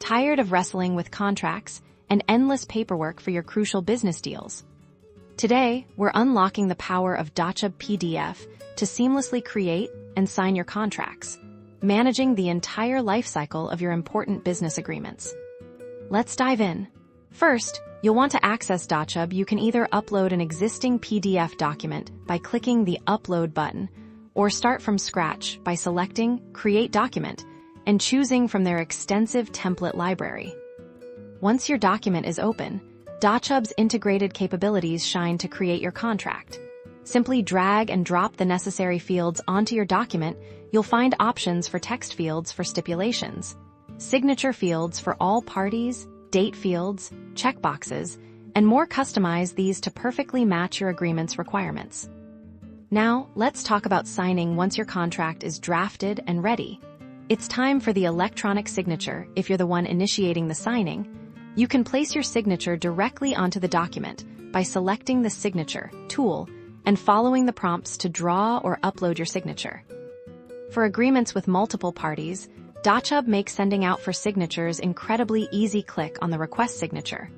Tired of wrestling with contracts and endless paperwork for your crucial business deals? Today, we're unlocking the power of Dochub PDF to seamlessly create and sign your contracts, managing the entire lifecycle of your important business agreements. Let's dive in. First, you'll want to access Dochub. You can either upload an existing PDF document by clicking the Upload button, or start from scratch by selecting Create Document and choosing from their extensive template library. Once your document is open, Dochub's integrated capabilities shine to create your contract. Simply drag and drop the necessary fields onto your document. You'll find options for text fields for stipulations, signature fields for all parties, date fields, checkboxes, and more. Customize these to perfectly match your agreement's requirements. Now, let's talk about signing. Once your contract is drafted and ready, it's time for the electronic signature. If you're the one initiating the signing, you can place your signature directly onto the document by selecting the Signature tool and following the prompts to draw or upload your signature. For agreements with multiple parties, Dochub makes sending out for signatures incredibly easy. Click on the Request Signature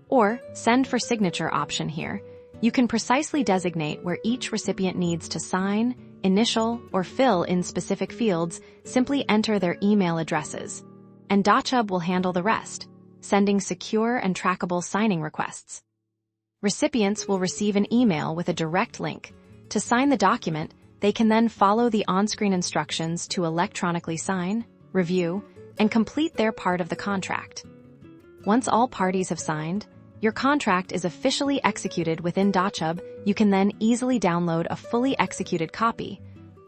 or Send for Signature option here. You can precisely designate where each recipient needs to sign, initial, or fill in specific fields. Simply enter their email addresses, and Dochub will handle the rest, sending secure and trackable signing requests. Recipients will receive an email with a direct link. To sign the document, they can then follow the on-screen instructions to electronically sign, review, and complete their part of the contract. Once all parties have signed, your contract is officially executed within Dochub. You can then easily download a fully executed copy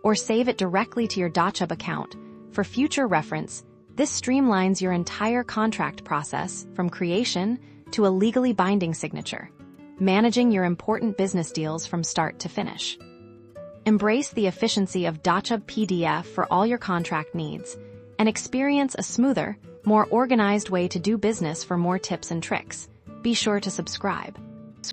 or save it directly to your Dochub account. For future reference, this streamlines your entire contract process from creation to a legally binding signature, managing your important business deals from start to finish. Embrace the efficiency of Dochub PDF for all your contract needs and experience a smoother, more organized way to do business. For more tips and tricks, be sure to subscribe.